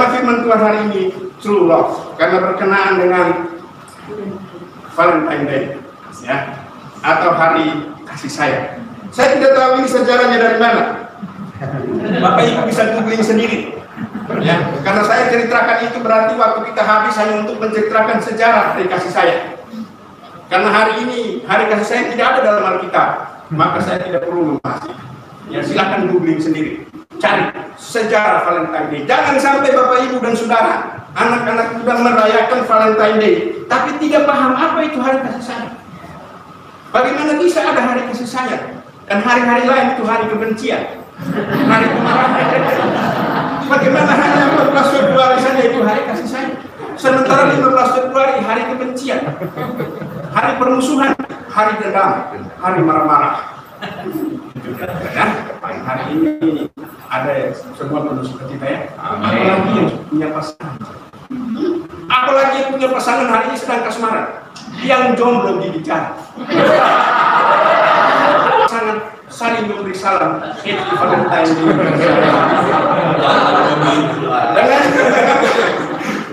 Tema firman Tuhan hari ini true love, karena berkenaan dengan Valentine Day, ya, atau hari kasih sayang. Saya tidak tahu ini sejarahnya dari mana. Bapak Ibu bisa googling sendiri, ya, karena saya ceritakan itu berarti waktu kita habis hanya untuk menceritakan sejarah dari kasih sayang. Karena hari ini hari kasih sayang tidak ada dalam Alkitab, maka saya tidak perlu membahas. Ya, silakan googling sendiri, cari sejarah Valentine Day. Jangan sampai Bapak Ibu dan Saudara, anak-anak sudah merayakan Valentine Day, tapi tidak paham apa itu hari kasih sayang. Bagaimana bisa ada hari kasih sayang dan hari-hari lain itu hari kebencian, hari kemarahan? Bagaimana hanya 14 Februari saja itu hari kasih sayang, sementara 15 Februari hari kebencian, hari permusuhan, hari dendam, hari marah-marah. Ya, hari ini ada semua penuh sukacita, ya. Apalagi yang punya pasangan. Apalagi yang punya pasangan hari ini sedang kasmaran. Yang jomblo dibicara. Pasangan saling memberi salam. Happy Valentine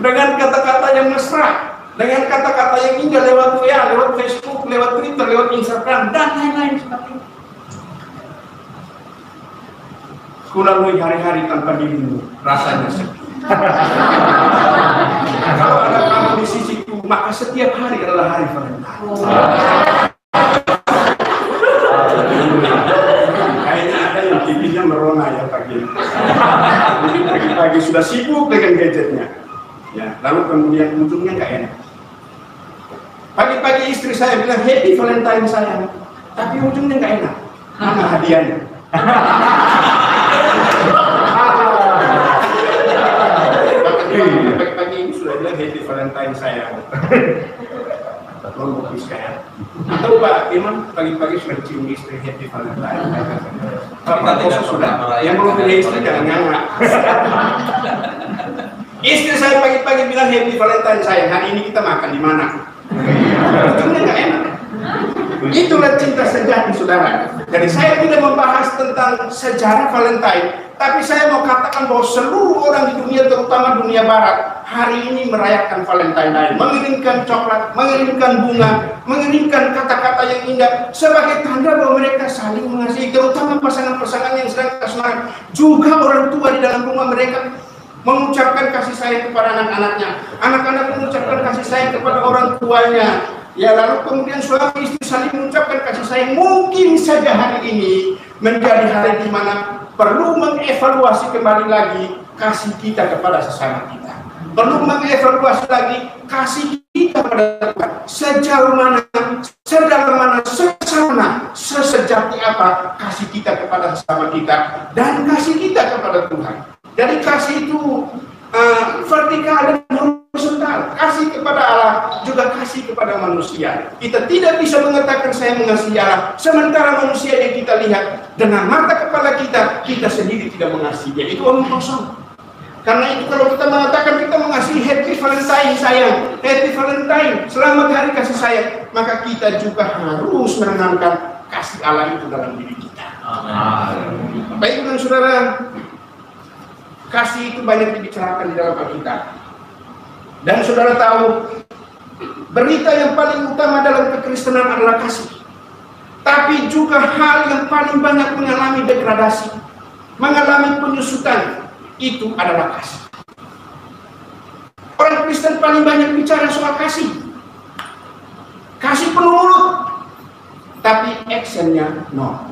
dengan kata-kata yang mesra, dengan kata-kata yang indah lewat WA, lewat Facebook, lewat Twitter, lewat Instagram, dan lain-lain seperti itu. Kulalui hari-hari tanpa dirimu, rasanya sepi. Kalau ada kamu di sisiku, maka setiap hari adalah hari Valentine. Kayaknya ada yang pipinya merona ya pagi. Pagi sudah sibuk dengan gadgetnya. Ya, lalu kemudian ujungnya nggak enak. Pagi-pagi istri saya bilang happy Valentine sayang, tapi ujungnya nggak enak. Mana hadiahnya? Pagi-pagi ini sudah bilang happy Valentine sayang. Belum bisa ya. Atau Pak Imam pagi-pagi sudah cium istri happy Valentine. Bapak tidak sudah. Yang belum punya istri jangan nganga. Istri saya pagi-pagi bilang happy Valentine sayang. Hari ini kita makan di mana? Ujungnya nggak enak. Itulah cinta sejati, saudara. Jadi saya tidak membahas tentang sejarah Valentine, tapi saya mau katakan bahwa seluruh orang di dunia, terutama dunia barat, hari ini merayakan Valentine Day, mengirimkan coklat, mengirimkan bunga, mengirimkan kata-kata yang indah sebagai tanda bahwa mereka saling mengasihi, terutama pasangan-pasangan yang sedang kasmaran. Juga orang tua di dalam rumah mereka mengucapkan kasih sayang kepada anak-anaknya, anak-anak mengucapkan kasih sayang kepada orang tuanya. Ya, lalu kemudian suami istri saling mengucapkan kasih sayang. Mungkin saja hari ini menjadi hari di mana perlu mengevaluasi kembali lagi kasih kita kepada sesama kita. Perlu mengevaluasi lagi kasih kita kepada Tuhan. Sejauh mana, sedalam mana, sesama, sesejati apa kasih kita kepada sesama kita dan kasih kita kepada Tuhan. Jadi kasih itu vertikal dan horizontal. Kasih kepada Allah juga kasih kepada manusia. Kita tidak bisa mengatakan saya mengasihi Allah, sementara manusia yang kita lihat dengan mata kepala kita, kita sendiri tidak mengasihi dia. Itu omong kosong. Karena itu kalau kita mengatakan kita mengasihi happy Valentine sayang, happy Valentine, selamat hari kasih sayang, maka kita juga harus menanamkan kasih Allah itu dalam diri kita. Baik dan saudara, kasih itu banyak dibicarakan di dalam Alkitab. Dan saudara tahu, berita yang paling utama dalam kekristenan adalah kasih. Tapi juga hal yang paling banyak mengalami degradasi, mengalami penyusutan, itu adalah kasih. Orang Kristen paling banyak bicara soal kasih. Kasih penuh mulut, tapi actionnya no.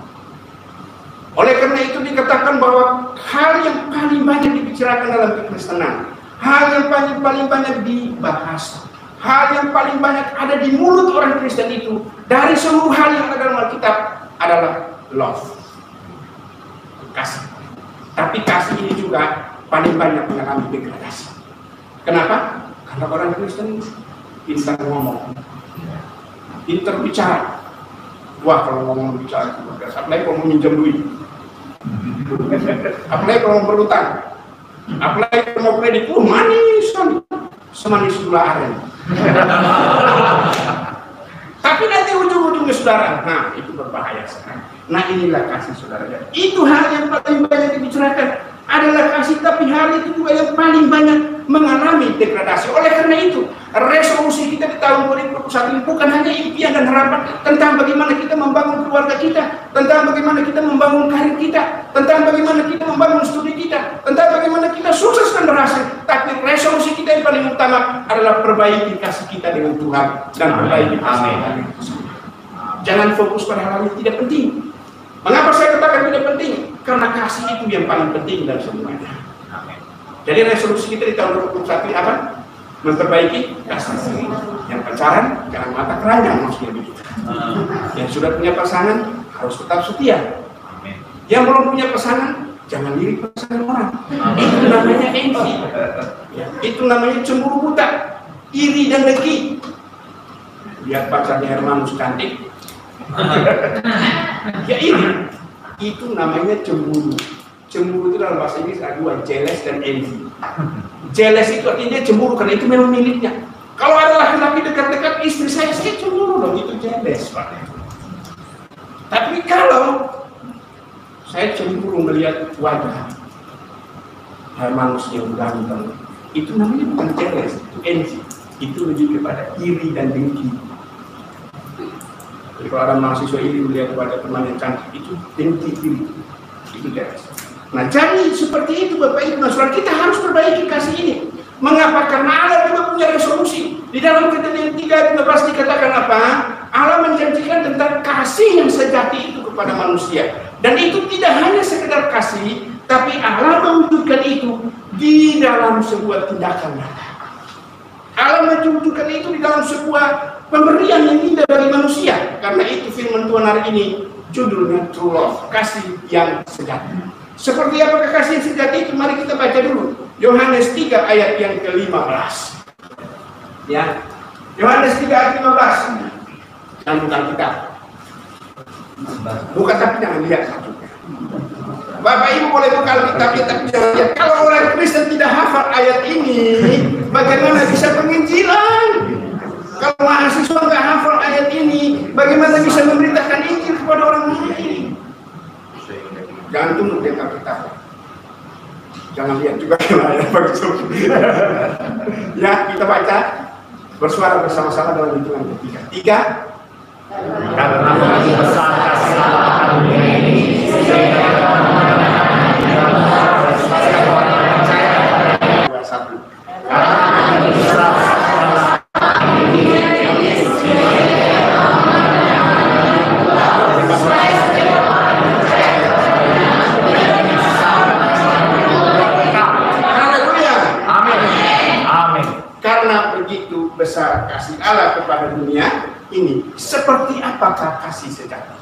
Oleh karena itu dikatakan bahwa hal yang paling banyak dibicarakan dalam kekristenan, hal yang paling banyak dibahas, hal yang paling banyak ada di mulut orang Kristen itu dari seluruh hal yang ada dalam Alkitab adalah love, kasih. Tapi kasih ini juga paling banyak mengalami degradasi. Kenapa? Karena orang Kristen pintar ngomong, pintar bicara. Wah, kalau ngomong bicara itu bergas. Apalagi kalau mau minjem duit, apalagi kalau mau berutang, apalagi kalau mau kredit, manis kan, semanis gula aren. Tapi nanti ujung-ujungnya saudara, nah itu berbahaya sekali. Nah inilah kasih saudara. Itu hal yang paling banyak dibicarakan. adalah kasih, tapi hal itu juga yang paling banyak mengalami degradasi. Oleh karena itu, resolusi kita di tahun 2021 ini bukan hanya impian dan harapan tentang bagaimana kita membangun keluarga kita, tentang bagaimana kita membangun karir kita, tentang bagaimana kita membangun studi kita, tentang bagaimana kita sukses dan berhasil. Tapi resolusi kita yang paling utama adalah perbaiki kasih kita dengan Tuhan dan perbaiki kasih kita dengan Tuhan. Jangan fokus pada hal yang tidak penting. Mengapa saya katakan tidak penting? Karena kasih itu yang paling penting dalam semuanya. Jadi resolusi kita di tahun 2021 apa? Memperbaiki kasih. Yang pacaran jangan mata keranjang, maksudnya begitu. Yang sudah punya pasangan harus tetap setia. Yang belum punya pasangan jangan lirik pasangan orang. Itu namanya envy. Itu namanya cemburu buta, iri dan dengki. Lihat pacarnya Hermanus cantik, ya ini, itu namanya cemburu. Cemburu itu dalam bahasa Inggris ada dua, jealous dan envy. Jealous itu artinya cemburu karena itu memang miliknya. Kalau ada laki-laki dekat-dekat istri saya cemburu dong, itu jealous Pak. Tapi kalau saya cemburu melihat wajah Hermanus yang ganteng, itu namanya bukan jealous, itu envy. Itu lebih kepada iri dan dengki. Jadi kalau ada mahasiswa ini melihat wajah teman yang cantik, itu dengki iri, itu jealous. Nah, jadi seperti itu Bapak Ibu, saudara, kita harus perbaiki kasih ini. Mengapa? Karena Allah juga punya resolusi. Di dalam Kejadian 3:15 dikatakan apa? Allah menjanjikan tentang kasih yang sejati itu kepada manusia. Dan itu tidak hanya sekedar kasih, tapi Allah mewujudkan itu di dalam sebuah tindakan nyata. Allah mewujudkan itu di dalam sebuah pemberian yang indah bagi manusia. Karena itu firman Tuhan hari ini judulnya True Love, kasih yang sejati. Seperti apakah kasih yang sejati itu? Mari kita baca dulu Yohanes 3 ayat yang ke-15. Ya, Yohanes 3 ayat 15. Jangan bukan kita. Bukan, tapi jangan lihat satu. Bapak Ibu boleh buka Alkitab, tapi jangan lihat. Kalau orang Kristen tidak hafal ayat ini, bagaimana bisa penginjilan? Kalau mahasiswa nggak hafal ayat ini, bagaimana bisa memberitakan Injil kepada orang lain? Jangan tunduk di Alkitab. Jangan lihat juga ayat begitu. Ya, kita baca bersuara bersama-sama dalam hitungan ketiga. 3. Karena begitu besar kasih Allah akan dunia ini, sehingga besar kasih Allah kepada dunia ini. Seperti apakah kasih sejati?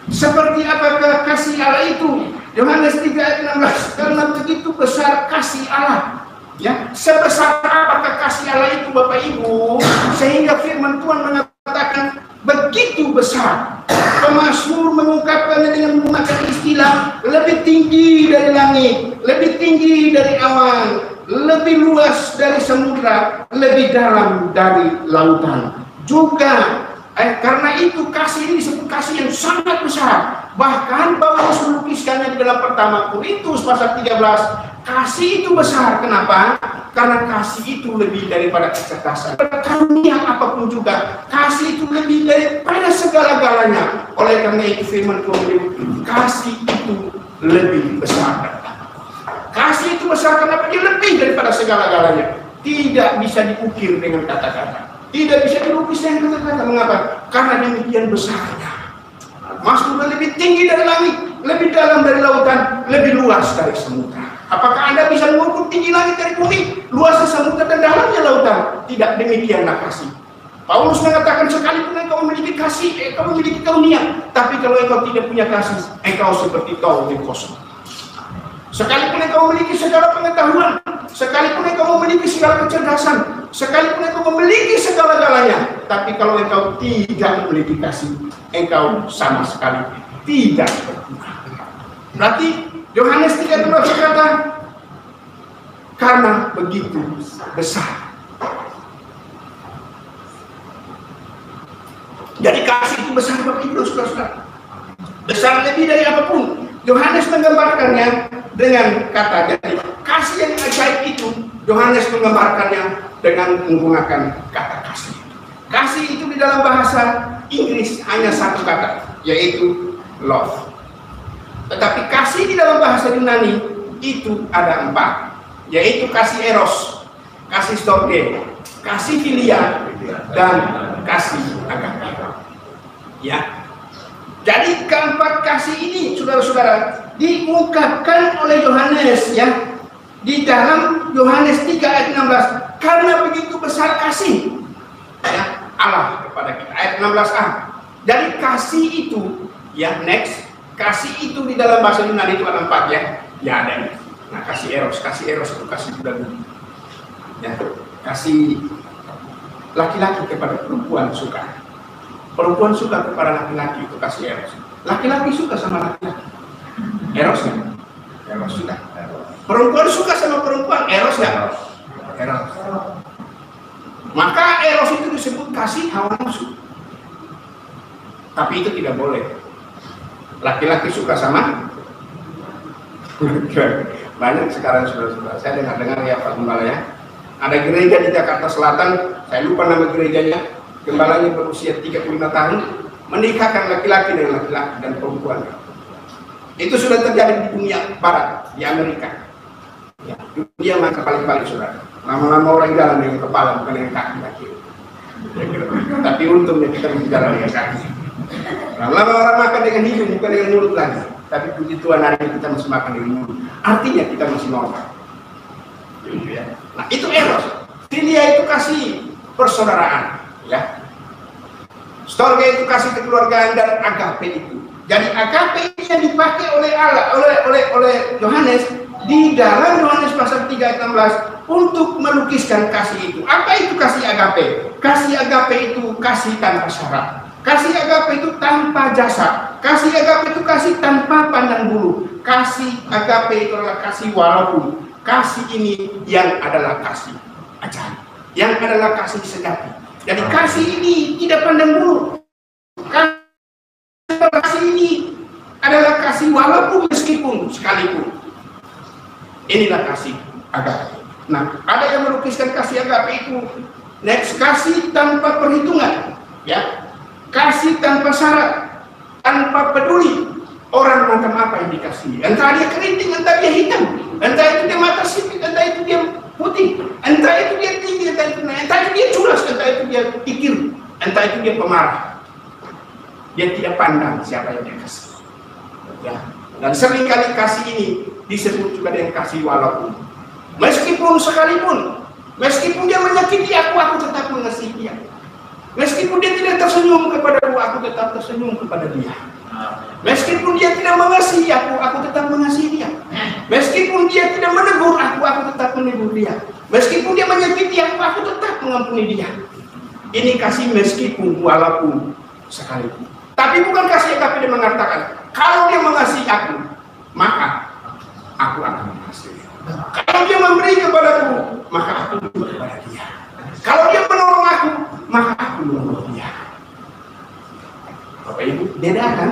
Seperti apakah kasih Allah itu? Yohanes 3 ayat 16. Karena begitu besar kasih Allah, ya, sebesar apakah kasih Allah itu Bapak Ibu, sehingga firman Tuhan mengatakan begitu besar. Pemazmur mengungkapkannya dengan menggunakan istilah lebih tinggi dari langit, lebih tinggi dari awan, lebih luas dari samudra, lebih dalam dari lautan. Juga karena itu kasih ini disebut kasih yang sangat besar. Bahkan Paulus melukiskannya di dalam pertama Korintus pasal 13. Kasih itu besar. Kenapa? Karena kasih itu lebih daripada kecerdasan, karunia apapun juga. Kasih itu lebih daripada segala-galanya. Oleh karena itu firman Tuhan menyebut kasih itu lebih besar. Kasih itu besar karena dia lebih daripada segala-galanya. Tidak bisa diukir dengan kata-kata. Tidak bisa dilukis dengan kata-kata. Mengapa? Karena demikian besarnya. Mazmur lebih tinggi dari langit, lebih dalam dari lautan, lebih luas dari samudra. Apakah Anda bisa mengukur tinggi langit dari bumi, luasnya samudra dan dalamnya lautan? Tidak, demikianlah kasih. Paulus mengatakan sekalipun engkau memiliki kasih, engkau memiliki karunia, tapi kalau engkau tidak punya kasih, engkau seperti kaum yang kosong. Sekalipun engkau memiliki segala pengetahuan, sekalipun engkau memiliki segala kecerdasan, sekalipun engkau memiliki segala-galanya, tapi kalau engkau tidak memiliki kasih, engkau sama sekali tidak berguna. Berarti Yohanes 3 berkata, karena begitu besar. Jadi kasih itu besar Bapak Ibu, saudara-saudara. Besar lebih dari apapun. Yohanes menggambarkannya dengan kata. Jadi kasih yang ajaib itu Yohanes menggambarkannya dengan menggunakan kata kasih. Kasih itu di dalam bahasa Inggris hanya satu kata, yaitu love. Tetapi kasih di dalam bahasa Yunani itu ada 4, yaitu kasih eros, kasih storge, kasih filia, dan kasih agape. Ya. Jadi keempat kasih ini, saudara-saudara, diungkapkan oleh Yohanes ya di dalam Yohanes 3 ayat 16. Karena begitu besar kasih ya Allah kepada kita. Ayat 16a. Jadi kasih itu ya, next, kasih itu di dalam bahasa Yunani itu ada 4 ya. Ya ada ini. Nah, kasih eros itu kasih budak budi. Ya, kasih laki-laki kepada perempuan suka. Perempuan suka kepada laki-laki itu kasih eros. Laki-laki suka sama laki-laki. Eros ya? Eros suka. Perempuan suka sama perempuan, eros ya? Eros. Maka eros itu disebut kasih hawa nafsu. Tapi itu tidak boleh. Laki-laki suka sama banyak sekarang saudara-saudara. Saya dengar ya Pak Gembala ya. Ada gereja di Jakarta Selatan, saya lupa nama gerejanya. Gembalanya berusia 35 tahun, menikahkan laki-laki dengan laki-laki dan perempuan. Itu sudah terjadi di dunia barat, di Amerika. Ya, dunia maka paling-paling saudara. Lama-lama orang jalan dengan kepala, bukan dengan kaki. Tapi untungnya kita berjalan dengan kaki. Lama-lama orang makan dengan hidung, bukan dengan mulut lagi. Tapi puji Tuhan hari ini kita masih makan dengan mulut. Artinya kita masih normal. Nah itu eros. Filia itu kasih persaudaraan. Ya, storge itu kasih kekeluargaan, dan agape itu. Jadi agape ini yang dipakai oleh Allah, oleh Yohanes di dalam Yohanes pasal 3 ayat 16 untuk melukiskan kasih itu. Apa itu kasih agape? Kasih agape itu kasih tanpa syarat. Kasih agape itu tanpa jasa. Kasih agape itu kasih tanpa pandang bulu. Kasih agape itu adalah kasih walaupun. Kasih ini yang adalah kasih ajaib, yang adalah kasih sejati. Jadi kasih ini tidak pandang bulu. Kasih ini adalah kasih walaupun meskipun sekalipun. Inilah kasih agape. Nah, ada yang melukiskan kasih agape itu next, kasih tanpa perhitungan, ya, kasih tanpa syarat, tanpa peduli orang macam apa yang dikasihi. Entah dia keriting, entah dia hitam, entah itu dia mata sipit, entah itu dia putih, entah itu dia tinggi, entah itu naik, entah itu dia culas, entah itu dia pikir, entah itu dia pemarah. Dia tidak pandang siapa yang dia kasih. Ya. Dan seringkali kasih ini disebut juga dengan kasih walaupun. Meskipun sekalipun, meskipun dia menyakiti aku tetap mengasihi dia. Meskipun dia tidak tersenyum kepadaku, aku tetap tersenyum kepada dia. Meskipun dia tidak mengasihi aku tetap mengasihi dia. Meskipun dia tidak menegur aku tetap menegur dia. Meskipun dia menyakiti aku tetap mengampuni dia. Ini kasih meskipun, walaupun, sekalipun. Tapi bukan kasih agape dia mengatakan, kalau dia mengasihi aku, maka aku akan mengasihi. Kalau dia memberi kepadaku, maka aku memberi kepada dia. Kalau dia menolong aku, maka aku menolong dia. Bapak Ibu, beda kan?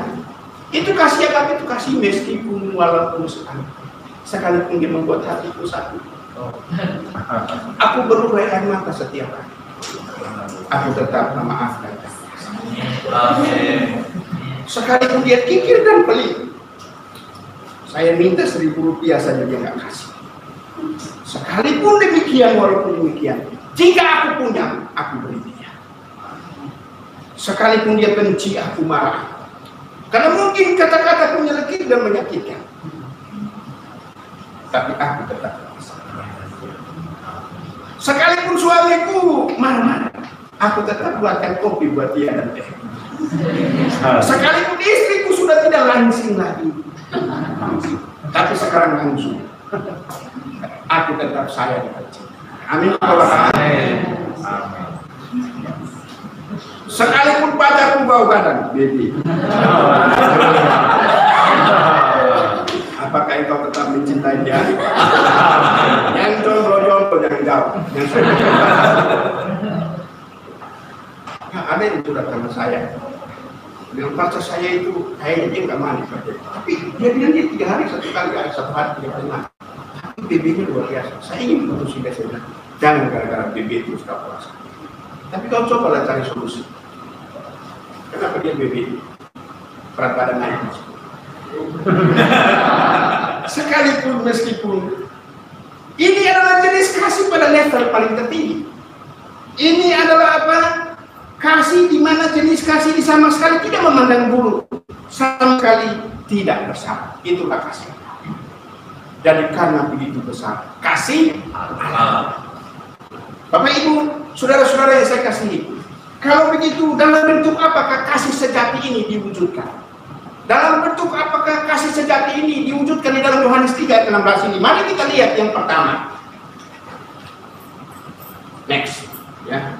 Itu kasih agape, itu kasih meskipun, walaupun sekalipun dia membuat hatiku sakit. Aku berurai air mata setiap hari. Aku tetap memaafkan. Sekalipun dia kikir dan pelit, saya minta 1.000 rupiah saja dia nggak kasih. Sekalipun demikian, walaupun demikian, jika aku punya, aku beri dia. Sekalipun dia benci, aku marah. Karena mungkin kata-kata menyakitkan dan menyakitkan, tapi aku tetap. Sekalipun suamiku marah-marah, aku tetap buatkan kopi buat dia dan teh. Sekalipun istriku sudah tidak langsing lagi, tapi sekarang langsung, aku tetap sayang. Amin. Amin. Sekalipun pacarku bau badan, baby, apakah engkau tetap mencintai dia? Yang jomblo jangan jauh. Nah, ada yang sudah sama saya. Bilang pacar saya itu kayaknya dia nggak manis, tapi dia bilang dia 3 hari 1 kali, 1 hari 3 kali manis. Tapi BB-nya luar biasa. Saya ingin putusin dia, saya bilang jangan gara-gara BB terus kau puasa. Tapi kau cobalah cari solusi. Kenapa dia BB? Berat badan naik. Sekalipun meskipun ini adalah jenis kasih pada level paling tertinggi. Ini adalah apa? Kasih di mana jenis kasih di sama sekali tidak memandang bulu, sama sekali tidak besar. Itulah kasih. Jadi karena begitu besar kasih Allah. Bapak Ibu, saudara-saudara yang saya kasihi, kalau begitu dalam bentuk apakah kasih sejati ini diwujudkan? Dalam bentuk apakah kasih sejati ini diwujudkan di dalam Yohanes 3:16 ini? Mari kita lihat yang pertama. Next, ya.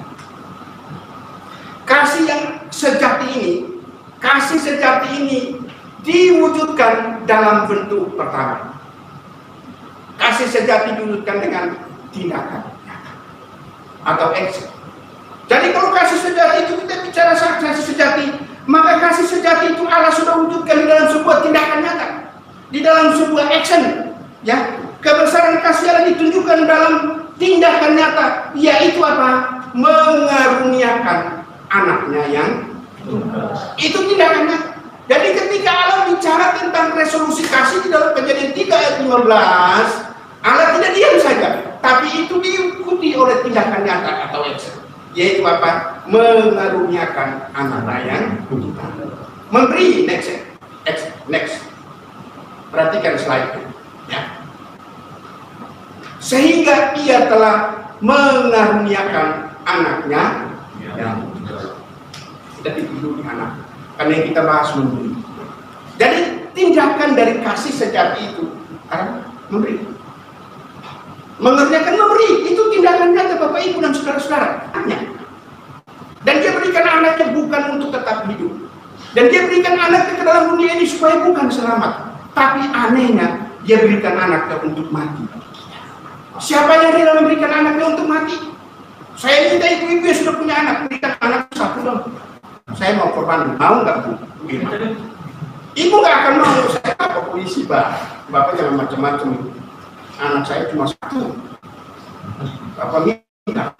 Kasih yang sejati ini diwujudkan dalam bentuk pertama. Kasih sejati diwujudkan dengan tindakan atau action. Jadi kalau kasih sejati itu kita bicara kasih sejati, maka kasih sejati itu Allah sudah wujudkan di dalam sebuah tindakan nyata, di dalam sebuah action, ya. Kebesaran kasih Allah ditunjukkan dalam tindakan nyata, yaitu apa? Mengaruniakan anaknya yang itu tindakannya. Jadi ketika Allah bicara tentang resolusi kasih di dalam Kejadian 3 ayat 15, Allah tidak diam saja, tapi itu diikuti oleh tindakan nyata atau action, yaitu apa? Mengaruniakan anaknya yang memberi. Next. Perhatikan slide ya. Sehingga ia telah mengaruniakan anaknya yang kita dulu di anak, karena yang kita bahas memberi. Jadi tindakan dari kasih sejati itu memberi, mengerjakan memberi, itu tindakan nyata Bapak Ibu dan saudara-saudara. Dan dia berikan anaknya bukan untuk tetap hidup, dan dia berikan anaknya ke dalam dunia ini supaya bukan selamat, tapi anehnya dia berikan anaknya untuk mati. Siapa yang rela memberikan anaknya untuk mati? Saya minta ibu-ibu yang sudah punya anak, berikan anak 1 dong. Saya mau korban, mau nggak Bu? Ibu nggak akan mau. Saya apa polisi Bapak jangan macam-macam. Anak saya cuma 1. Bapak minta.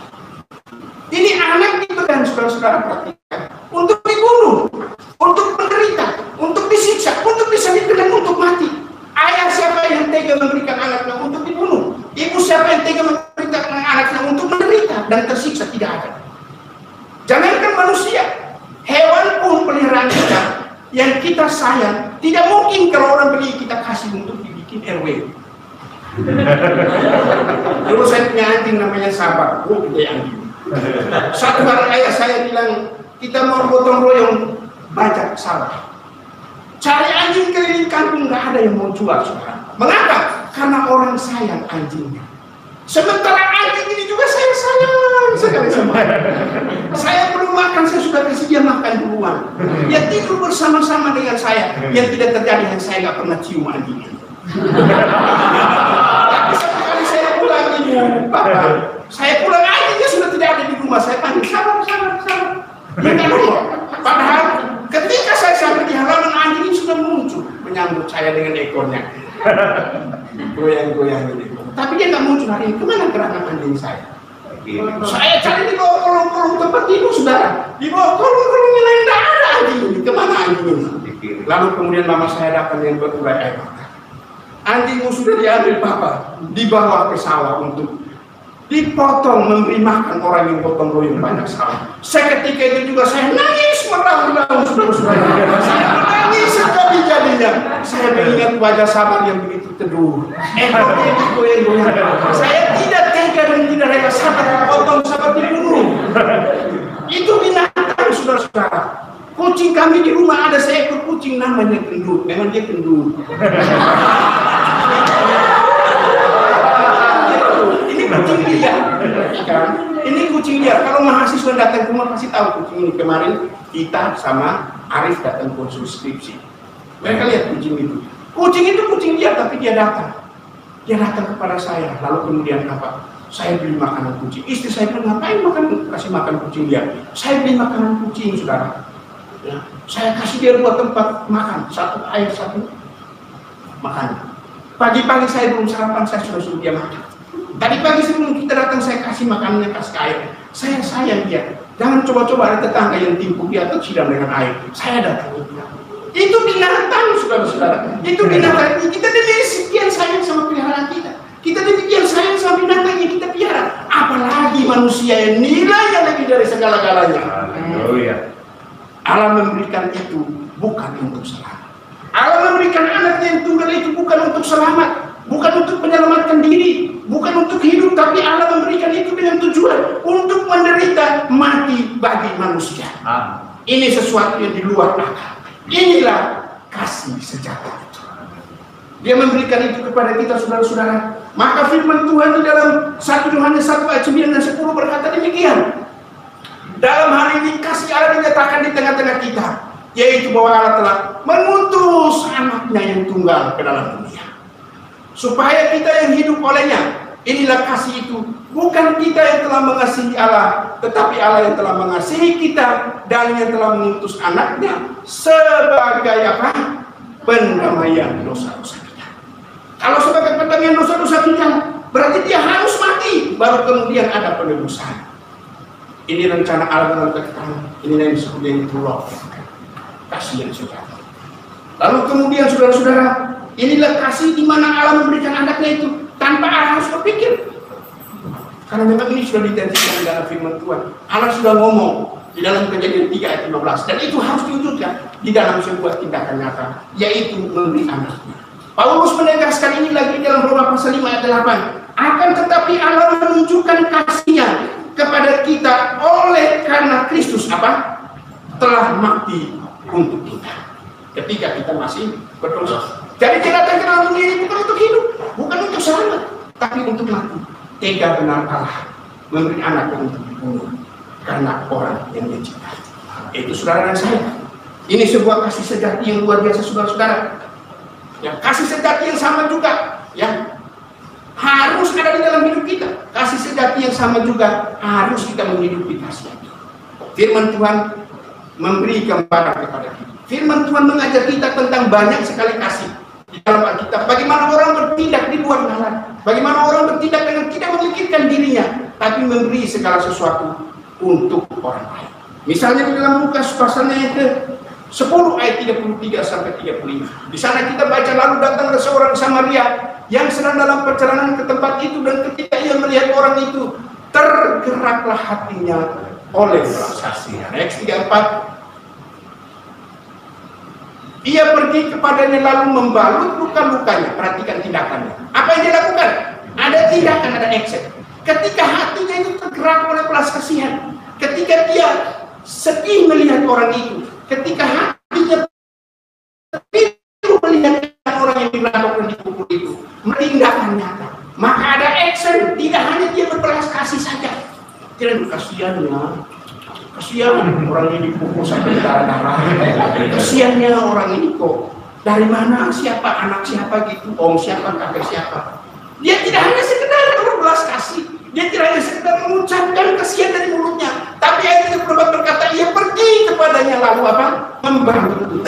Ini anak itu dan saudara-saudara perhatikan, untuk dibunuh, untuk menderita, untuk disiksa, untuk disalibkan dan untuk mati. Ayah siapa yang tega memberikan anaknya untuk dibunuh? Ibu siapa yang tega memberikan anaknya untuk menderita dan tersiksa? Tidak ada. Jangankan manusia, hewan pun peliharaan kita yang kita sayang, tidak mungkin kalau orang beli kita kasih untuk dibikin RW. Dulu saya punya anjing namanya Sabar, gede anjing. Satu hari ayah saya bilang, kita mau gotong royong bajak sawah. Cari anjing keliling kampung, nggak ada yang mau jual. Mengapa? Karena orang sayang anjingnya. Sementara anjing ini juga saya sayang sekali sama. Saya belum makan, saya sudah kasih dia makan duluan. Dia tidur bersama-sama dengan saya. Yang tidak terjadi, yang saya nggak pernah cium anjingnya. Tapi sekali saya pulang ibu, Bapak, saya pulang anjingnya sudah tidak ada di rumah. Saya panggil, sabar. Minta nomor. Padahal ketika saya sampai di halaman, anjing ini sudah muncul menyambut saya dengan ekornya. Goyang-goyang ini. Tapi dia nggak muncul hari ini. Kemana gerangan anjing saya? Saya cari di bawah kolong-kolong tempat tidur, saudara. Di bawah kolong-kolong yang lain tidak ada anjing ini. Kemana anjing ini? Lalu kemudian mama saya datang yang berurai air mata. Anjingmu sudah diambil Papa, dibawa ke sawah untuk dipotong, memberi makan orang yang potong royong banyak sawah. Seketika itu juga saya nangis merang-rang, saudara-saudara. Saya menangis sekali jadinya. Saya mengingat wajah Sabar yang begitu teduh. Ekornya digoyang-goyang. Saya tidak tega dan tidak rela Sabar dipotong, Sabar dibunuh. Itu binatang, saudara-saudara. Kucing kami di rumah ada seekor kucing namanya Gendut. Memang dia gendut. Kucing liar, kan? Ini kucing liar. Kalau mahasiswa datang ke rumah pasti tahu kucing ini. Kemarin kita sama Arif datang konsul skripsi. Mereka lihat kucing itu. Kucing itu kucing liar, tapi dia datang. Dia datang kepada saya. Lalu kemudian apa? Saya beli makanan kucing. Istri saya bilang, ngapain kasih makan kucing liar? Saya beli makanan kucing, saudara. Ya, saya kasih dia 2 tempat makan, 1 air, 1 makan. Pagi-pagi saya belum sarapan, saya sudah suruh dia makan. Tadi pagi sebelum kita datang saya kasih makanannya, kasih air. Saya sayang dia. Jangan coba-coba ada tetangga yang timpuk dia atau sidang dengan air. Saya datang. Itu binatang, saudara-saudara. Itu binatang. Kita demikian sayang sama peliharaan kita. Kita demikian sayang sama binatang yang kita pelihara. Apalagi manusia yang nilainya lebih dari segala-galanya. Allah memberikan itu bukan untuk selamat. Allah memberikan anaknya yang tunggal itu bukan untuk selamat, bukan untuk menyelamatkan diri, bukan untuk hidup, tapi Allah memberikan itu dengan tujuan untuk menderita mati bagi manusia. Ini sesuatu yang di luar akal. Inilah kasih sejati. Dia memberikan itu kepada kita, saudara-saudara. Maka firman Tuhan di dalam 1 Yohanes 1 ayat 9 dan 10 berkata demikian. Dalam hal ini kasih Allah dinyatakan di tengah-tengah kita, yaitu bahwa Allah telah mengutus anaknya yang tunggal ke dalam dunia, supaya kita yang hidup olehnya. Inilah kasih itu, bukan kita yang telah mengasihi Allah, tetapi Allah yang telah mengasihi kita dan yang telah mengutus anaknya sebagai apa? Pendamaian dosa-dosa kita. Kalau sebagai pendamaian dosa-dosa kita, berarti dia harus mati, baru kemudian ada penebusan. Ini rencana Allah dalam keterangan. Ini yang disebut dengan love, kasih yang sejati. Lalu kemudian saudara-saudara, inilah kasih di mana Allah memberikan anaknya itu tanpa Allah harus berpikir. Karena memang ini sudah ditentukan di dalam firman Tuhan. Allah sudah ngomong di dalam Kejadian 3 ayat 15, dan itu harus diwujudkan di dalam sebuah tindakan nyata, yaitu memberi anaknya. Paulus menegaskan ini lagi dalam Roma pasal 5 ayat 8. Akan tetapi Allah menunjukkan kasih-Nya kepada kita oleh karena Kristus apa? Telah mati untuk kita ketika kita masih berdosa. Jadi kita datang ke dalam dunia ini bukan untuk hidup, bukan untuk selamat, tapi untuk mati. Tega benar Allah memberi anaknya untuk dibunuh karena orang yang dia cintai. Itu saudara dan saya. Ini sebuah kasih sejati yang luar biasa, saudara-saudara. Ya, kasih sejati yang sama juga, ya, harus ada di dalam hidup kita. Kasih sejati yang sama juga harus kita menghidupi kasih itu. Firman Tuhan memberi gambaran kepada kita. Firman Tuhan mengajar kita tentang banyak sekali kasih di dalam Alkitab. Bagaimana orang bertindak di luar nalar, bagaimana orang bertindak dengan tidak memikirkan dirinya, tapi memberi segala sesuatu untuk orang lain. Misalnya di dalam Lukas pasalnya yang ke-10 ayat 33 sampai 35. Di sana kita baca, lalu datang seorang Samaria yang sedang dalam perjalanan ke tempat itu, dan ketika ia melihat orang itu, tergeraklah hatinya oleh belas kasihan. Ayat 34. Ia pergi kepadanya lalu membalut luka-lukanya. Perhatikan tindakannya. Apa yang dia lakukan? Ada tindakan, ada action. Ketika hatinya itu tergerak oleh belas kasihan, ketika dia sedih melihat orang itu, ketika hatinya terpilu melihat orang yang dirampok dan dipukul itu, tindakan nyata, maka ada action. Tidak hanya dia berbelas kasih saja, tidak, kasihannya, kasihan orang ini dipukul sampai darah-darah, kasihannya orang ini kok dari mana, siapa, anak siapa gitu, om siapa, kakek siapa. Dia tidak hanya sekedar berbelas kasih, dia tidak hanya sekedar mengucapkan kasihan dari mulutnya, tapi ayat yang berkata ia pergi kepadanya lalu apa? Membantu.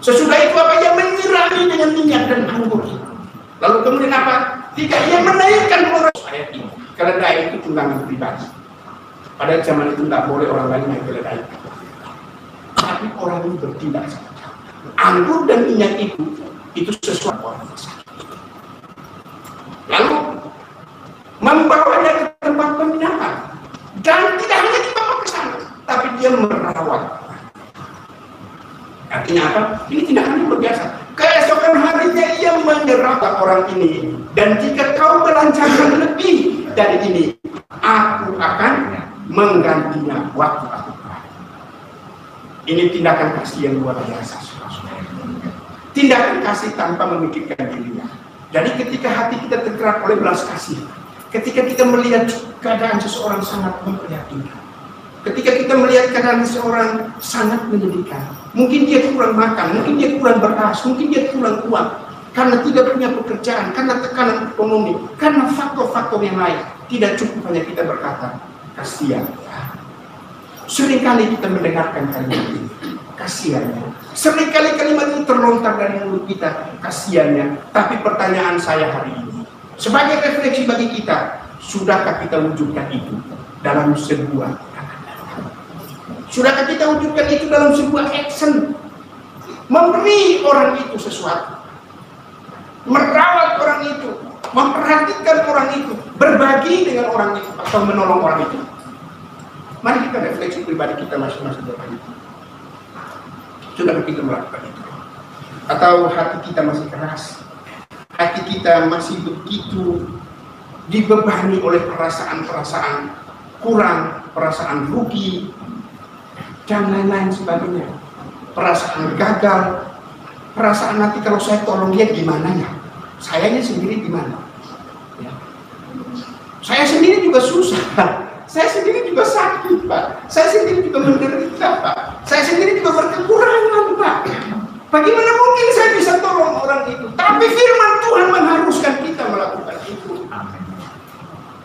Sesudah itu apa? Ia menyirami dengan minyak dan anggur. Lalu kemudian apa? Tidak, ia menaikkan orang ayat ini. Keledai itu tundangan pribadi. Pada zaman itu tidak boleh orang lain main keledai. Tapi orang ini bertindak saja. Anggur dan minyak itu sesuatu orang sakit. Lalu membawanya ke tempat penginapan, dan tidak hanya dibawa ke sana, tapi dia merawat. Artinya apa? Ini tindakan yang luar biasa. Keesokan harinya ia menyerahkan orang ini, dan jika kau melancarkan lebih dari ini, aku akan menggantinya waktu aku. Ini tindakan kasih yang luar biasa. Tindakan kasih tanpa memikirkan dirinya. Jadi ketika hati kita tergerak oleh belas kasih, ketika kita melihat keadaan seseorang sangat memprihatinkan, ketika kita melihat keadaan seseorang sangat menyedihkan, mungkin dia kurang makan, mungkin dia kurang beras, mungkin dia kurang uang, karena tidak punya pekerjaan, karena tekanan ekonomi, karena faktor-faktor yang lain, tidak cukup hanya kita berkata, kasihan. Seringkali kita mendengarkan kalimat ini, kasihannya. Seringkali kalimat ini terlontar dari mulut kita, kasihannya. Tapi pertanyaan saya hari ini, sebagai refleksi bagi kita, sudahkah kita wujudkan itu dalam sebuah kata-kata? Sudahkah kita wujudkan itu dalam sebuah action? Memberi orang itu sesuatu, merawat orang itu, memperhatikan orang itu, berbagi dengan orang itu, atau menolong orang itu. Mari kita refleksi pribadi kita masing-masing Bapak Ibu. Sudah kita melakukan itu? Atau hati kita masih keras? Hati kita masih begitu dibebani oleh perasaan-perasaan kurang, perasaan rugi, dan lain-lain sebagainya. Perasaan gagal, perasaan nanti kalau saya tolong dia gimana ya? Sayanya sendiri gimana? Ya. Saya sendiri juga susah. Saya sendiri juga sakit, Pak. Saya sendiri juga menderita, Pak. Saya sendiri juga berkekurangan, Pak. Bagaimana mungkin saya bisa tolong orang itu? Tapi firman Tuhan mengharuskan kita melakukan itu.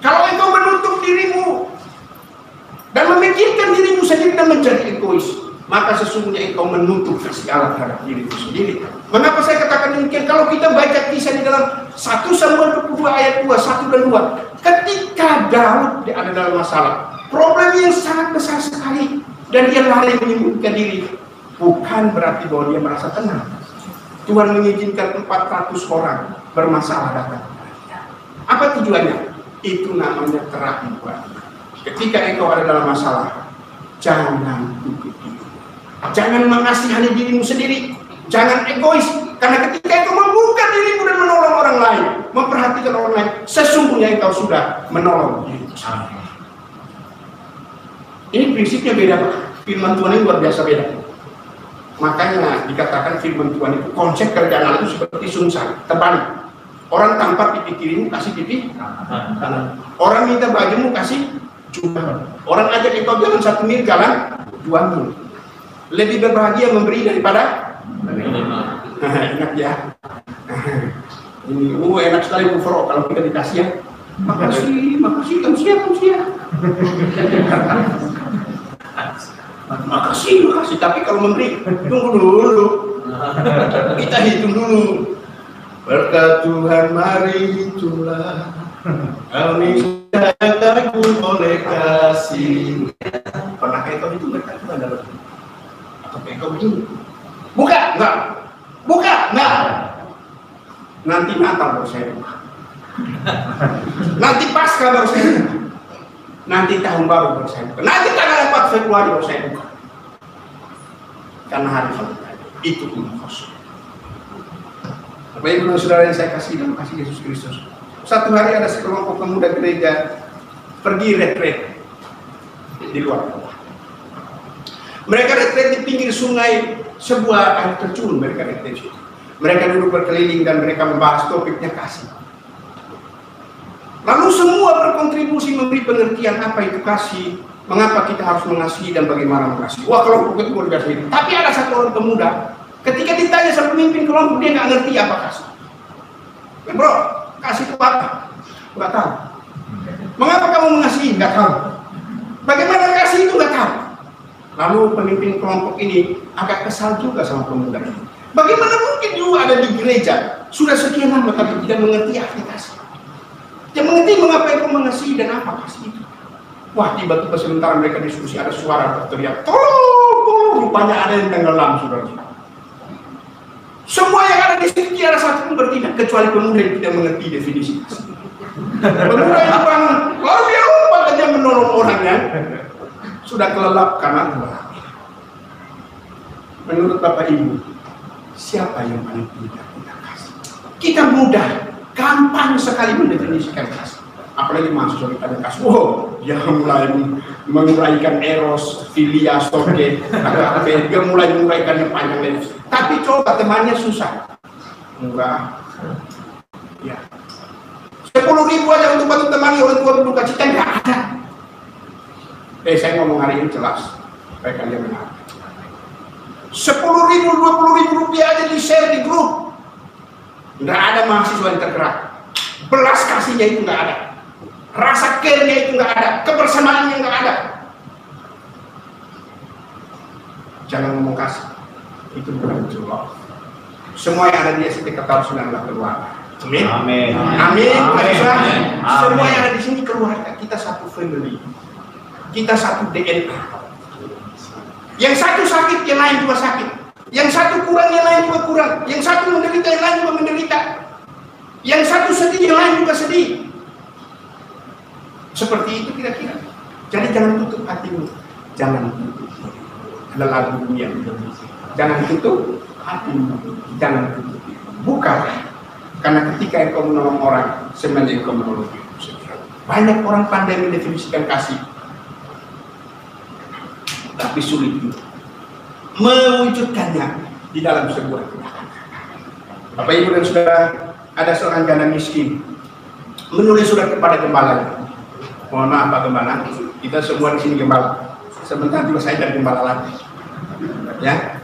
Kalau engkau menutup dirimu dan memikirkan dirimu sendiri dan menjadi egois, maka sesungguhnya engkau menutup kasih Allah terhadap dirimu sendiri. Mengapa saya katakan demikian? Kalau kita baca kisah di dalam 1 Samuel 22 ayat 2, 1 dan 2, ketika Daud ada dalam masalah, problem yang sangat besar sekali, dan dia lari menyembunyikan diri, bukan berarti bahwa dia merasa tenang. Tuhan mengizinkan 400 orang bermasalah datang. Apa tujuannya? Itu namanya terapi Tuhan. Ketika engkau ada dalam masalah, jangan tutup diri. Jangan mengasihani dirimu sendiri. Jangan egois. Karena ketika engkau membuka dirimu dan menolong orang lain, memperhatikan orang lain, sesungguhnya engkau sudah menolong dirimu sendiri. Ini prinsipnya beda, Pak. Firman Tuhan ini luar biasa beda. Makanya dikatakan firman Tuhan itu, konsep kerjaan Allah itu seperti sungsang, terbalik. Orang tampar pipi kirimu, kasih pipi kanan. Orang minta bajumu, kasih jubah. Orang ajak engkau jalan 1 mil, jalan 2 mil. Lebih berbahagia memberi daripada enak ya. Ini enak sekali bufro kalau kita dikasih ya. Makasih, kamu siap. Makasih. Tapi kalau memberi, tunggu dulu. Kita hitung dulu. Berkat Tuhan mari hitunglah, kami kagum oleh kasih. Pernah engkau itu berkat Tuhan dalam hidup? Atau engkau itu? Buka, enggak. Nanti Natal baru saya buka. Nanti Paskah baru saya buka. Nanti tahun baru baru saya buka. Nanti tanggal 4 Februari baru saya buka. Karena hari Valentine itu rumah kosong. Bapak Ibu dan Saudara yang saya kasih dalam kasih Yesus Kristus. Satu hari ada sekelompok pemuda gereja pergi retret di luar kota. Mereka retret di pinggir sungai, sebuah air terjun. Mereka duduk berkeliling dan mereka membahas topiknya kasih. Lalu semua berkontribusi memberi pengertian apa itu kasih, mengapa kita harus mengasihi dan bagaimana mengasihi. Wah, kelompok itu luar biasa. Tapi ada satu orang pemuda, ketika ditanya sama pemimpin kelompok, dia nggak ngerti apa kasih. Bro, kasih itu apa? Nggak tahu. Mengapa kamu mengasihi? Nggak tahu. Bagaimana kasih itu? Nggak tahu. Lalu pemimpin kelompok ini agak kesal juga sama pemuda ini. Bagaimana mungkin dulu ada di gereja sudah sekian lama tapi tidak mengerti arti kasih. Tidak mengerti mengapa itu mengasihi dan apa kasih itu. Wah, tiba-tiba sementara mereka diskusi ada suara berteriak, tolong, rupanya ada yang tenggelam, saudara. Semua yang ada di sini tiada satu pun bertindak kecuali pemuda yang tidak mengerti definisi kasih. Pemuda yang bangun, lalu dia lupa saja menolong orangnya. Sudah kelelap karena Tuhan. Menurut Bapak Ibu, siapa yang paling tidak kita kasih? Kita mudah, gampang sekali mendefinisikan kasih. Apalagi mahasiswa kita ada kasih. Wow, dia mulai menguraikan eros, filia, stoke, dia mulai menguraikan yang panjang lebar. Tapi coba temannya susah. Enggak. Ya. 10.000 aja untuk bantu temani orang tua berduka cita, enggak ada. Saya ngomong hari ini jelas, supaya kalian benar. 10.000, 20.000 rupiah aja di share di grup. Nggak ada mahasiswa yang tergerak. Belas kasihnya itu nggak ada. Rasa care-nya itu nggak ada. Kebersamaannya nggak ada. Jangan ngomong kasih. Itu bukan true love. Semua yang ada di STK Taurus adalah keluarga. Amin. Amin. Amin. Amin. Semua yang ada di sini keluarga. Kita satu family. Kita satu DNA. Yang satu sakit, yang lain juga sakit. Yang satu kurang, yang lain juga kurang. Yang satu menderita, yang lain juga menderita. Yang satu sedih, yang lain juga sedih. Seperti itu kira-kira. Jadi jangan tutup hatimu. Jangan tutup. Ada lagu dunia. Jangan tutup hatimu. Jangan tutup. Buka. Karena ketika engkau menolong orang, sebenarnya engkau menolong Yesus. Banyak orang pandai mendefinisikan kasih, tapi sulit mewujudkannya di dalam sebuah tindakan. Bapak Ibu dan Saudara, ada seorang janda miskin menulis surat kepada gembala. Mohon maaf Pak Gembala, kita semua di sini gembala. Sebentar juga saya dari gembala lagi. Ya,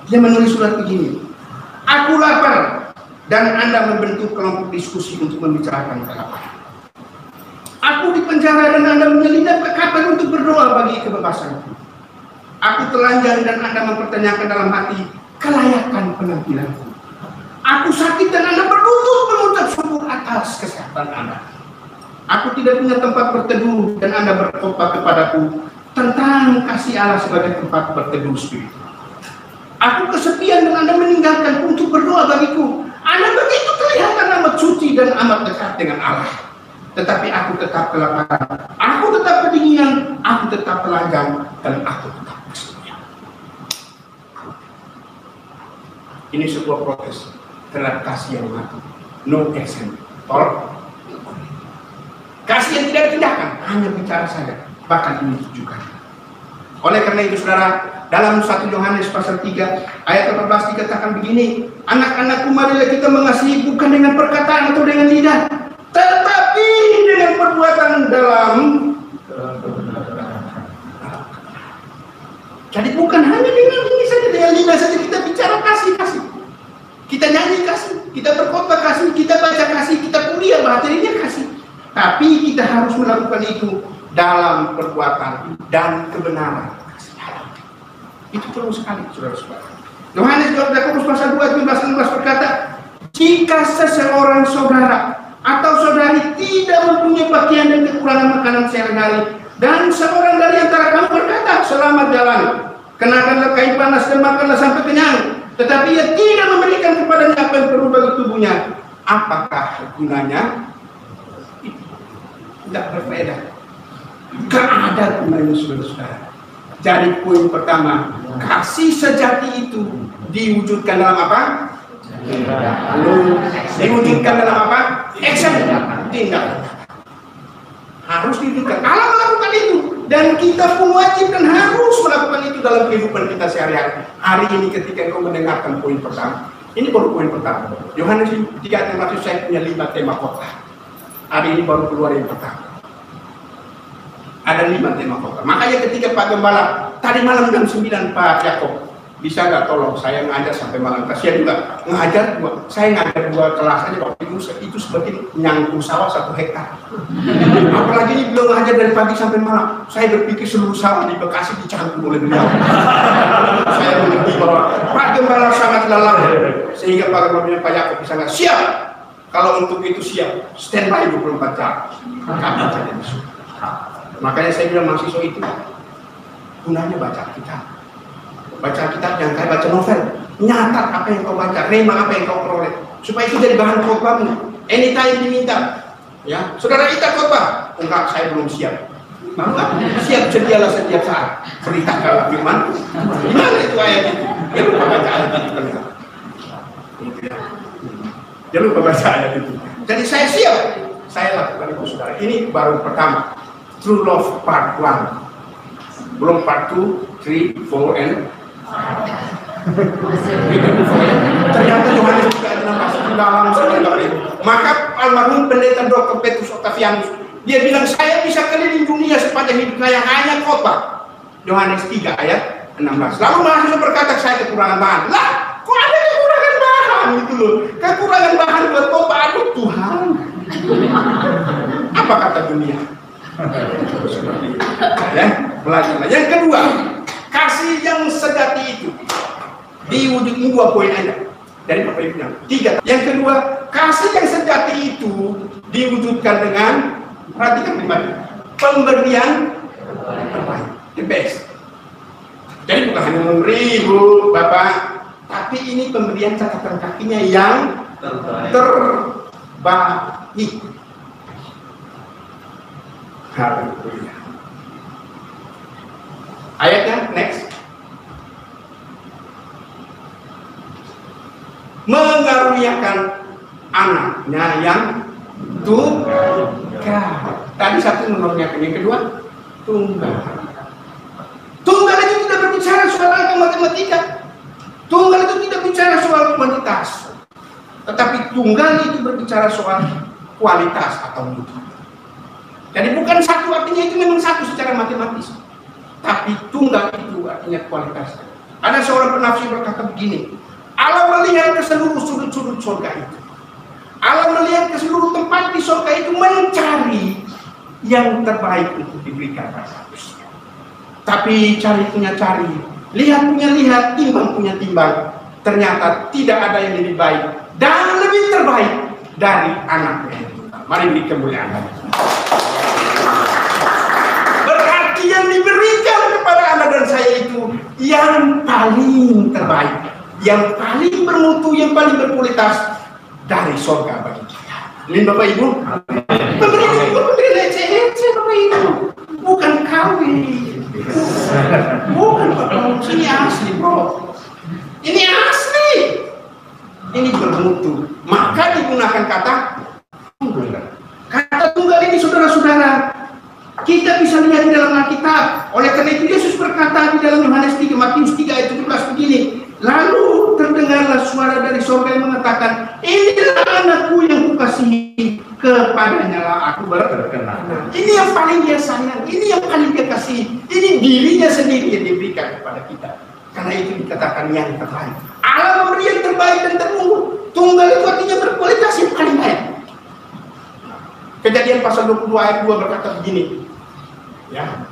dia menulis surat begini. Aku lapar dan Anda membentuk kelompok diskusi untuk membicarakan kelaparan. Aku dipenjara dan Anda menyelinap ke kapal untuk berdoa bagi kebebasanku. Aku telanjang dan Anda mempertanyakan dalam hati kelayakan penampilanku. Aku sakit dan Anda berlutut mengucap syukur atas kesehatan Anda. Aku tidak punya tempat berteduh dan Anda berkhotbah kepadaku tentang kasih Allah sebagai tempat berteduh spiritual. Aku kesepian dan Anda meninggalkanku untuk berdoa bagiku. Anda begitu kelihatan amat suci dan amat dekat dengan Allah. Tetapi aku tetap kelaparan, aku tetap kedinginan, aku tetap telanjang, dan aku tetap kesepian. Ini sebuah protes terhadap kasih yang mati. No action. Tolong. Kasih yang tidak tindakan, hanya bicara saja. Bahkan ini ditujukan. Oleh karena itu saudara, dalam 1 Yohanes pasal 3 ayat 18 dikatakan begini, anak-anakku marilah kita mengasihi bukan dengan perkataan atau dengan lidah, tetapi dengan perbuatan dalam. Jadi bukan hanya dengan ini saja, dengan lidah saja kita bicara kasih. Kita nyanyi kasih, kita berkhotbah kasih, kita baca kasih, kita kuliah materinya kasih. Tapi kita harus melakukan itu dalam perbuatan dan kebenaran. Itu perlu sekali, saudara-saudara. Yohanes Yakobus pasal 2 15 berkata, jika seseorang saudara atau saudari tidak mempunyai pakaian dan kekurangan makanan sehari-hari, dan seorang dari antara kamu berkata, selamat jalan, kenakanlah kain panas dan makanlah sampai kenyang, tetapi ia tidak memberikan kepadanya apa yang perlu bagi tubuhnya, apakah gunanya? Tidak berfaedah. Tidak ada gunanya, saudara-saudara. Jadi poin pertama, kasih sejati itu diwujudkan dalam apa? Diwujudkan dalam apa? Action, tindakan. Harus diwujudkan. Allah melakukan itu, dan kita pun wajib dan harus melakukan itu dalam kehidupan kita sehari-hari. Hari ini ketika engkau mendengarkan poin pertama, ini baru poin pertama. Yohanes 3 tema saya punya 5 tema kota. Hari ini baru keluar yang pertama. Ada 5 tema kota. Makanya ketika Pak Gembala tadi malam jam 9 Pak Yakob, bisa nggak tolong saya ngajar sampai malam? Kasihan juga ngajar dua. Saya ngajar 2 kelas aja waktu itu seperti nyangkut sawah 1 hektar. Apalagi ini belum ngajar dari pagi sampai malam. Saya berpikir seluruh sawah di Bekasi dicangkul oleh beliau. Saya mengerti bahwa Pak Gembala sangat lelah, sehingga Pak Gembala bilang, Pak Yakob bisa nggak? Siap. Kalau untuk itu siap, standby 24 jam. Kapan saja disuruh. Makanya saya bilang mahasiswa itu gunanya baca kitab. Baca kitab yang kayak baca novel. Nyatat apa yang kau baca, rema apa yang kau peroleh, supaya itu jadi bahan khotbahmu. Anytime diminta. Ya, saudara kita khotbah. Enggak, saya belum siap. Maka siap sedialah setiap saat. Berita kalau firman. Gimana itu ayat itu? Ya lupa baca ayat itu. Ya lupa baca ayat itu. Jadi saya siap. Saya lakukan itu saudara. Ini baru pertama. True love part 1. Belum part 2, 3, 4, and ternyata Yohanes juga ada masuk ke dalam sekali. Maka almarhum pendeta Dr. Petrus Octavianus, dia bilang saya bisa keliling dunia sepanjang hidup saya hanya khotbah. Yohanes 3 ayat 16. Lalu mahasiswa berkata saya kekurangan bahan. Lah, kok ada kekurangan bahan gitu loh? Kekurangan bahan buat khotbah, aduh Tuhan. Apa kata dunia? Ya, belajar. Yang kedua, Kasih yang sejati itu diwujudkan 2 poin aja dari Bapak Ibu yang 3. Yang kedua, kasih yang sejati itu diwujudkan dengan, perhatikan kembali, pemberian terbaik, the best. Jadi bukan hanya memberi Bu, Bapak, tapi ini pemberian catatan kakinya yang terbaik. Haleluya. Ayatnya next. Mengaruniakan anaknya yang tunggal. Tadi satu mengaruniakan, yang kedua tunggal. Tunggal itu tidak berbicara soal angka matematika. Tunggal itu tidak bicara soal kuantitas. Tetapi tunggal itu berbicara soal kualitas atau mutu. Jadi bukan satu artinya itu memang satu secara matematis. Tapi tunggal itu artinya kualitas. Ada seorang penafsir berkata begini, Allah melihat ke seluruh sudut-sudut surga itu. Allah melihat ke seluruh tempat di surga itu, mencari yang terbaik untuk diberikan pada manusia. Tapi cari punya cari, lihat punya lihat, timbang punya timbang. Ternyata tidak ada yang lebih baik dan lebih terbaik dari anaknya. Mari beri kemuliaan. Berarti yang diberikan kepada anak dan saya itu yang paling terbaik, yang paling bermutu, yang paling berkualitas dari surga bagi kita. Amin Bapak Ibu. Pemberian itu bukan receh-receh Bapak Ibu, bukan kawin, bukan Bapak. Ini asli bro, ini asli, ini bermutu. Maka digunakan kata tunggal. Kata tunggal ini saudara-saudara, kita bisa lihat di dalam Alkitab. Oleh karena itu Yesus berkata di dalam Yohanes 3, Matius 3 ayat 17 begini, lalu terdengarlah suara dari surga yang mengatakan, inilah anakku yang kukasihi, kepadanya lah aku berkenan. Ini yang paling dia sayang, ini yang paling dia kasih, ini dirinya sendiri yang diberikan kepada kita. Karena itu dikatakan yang terbaik. Allah memberi yang terbaik dan terunggul. Tunggal itu artinya berkualitas yang paling baik. Kejadian pasal 22 ayat 2 berkata begini, ya,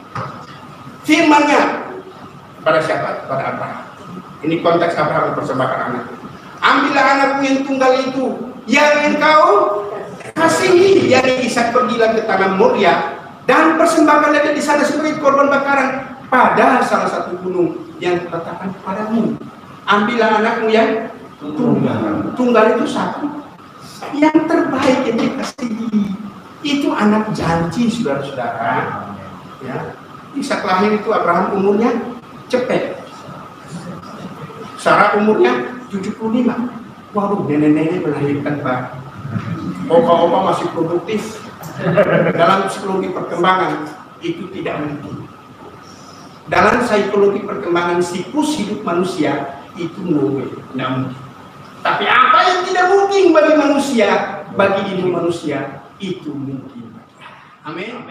firman-Nya pada siapa? Pada Abraham. Ini konteks Abraham mempersembahkan anak. Ambillah anakmu yang tunggal itu, yang engkau kasihi, yakni Ishak, pergilah ke tanah Moria dan persembahkanlah dia di sana sebagai korban bakaran pada salah satu gunung yang ditetapkan kepadamu. Ambillah anakmu yang tunggal. Tunggal itu satu, yang terbaik yang dikasihi. Itu anak janji, saudara-saudara. Ya, Ishak lahir itu Abraham umurnya cepet. Sarah umurnya 75. Waduh, nenek-nenek melahirkan Pak. Opa-opa masih produktif. Dalam psikologi perkembangan itu tidak mungkin. Dalam psikologi perkembangan siklus hidup manusia itu tidak mungkin. Tapi apa yang tidak mungkin bagi manusia, bagi ibu manusia, itu mungkin. Amin.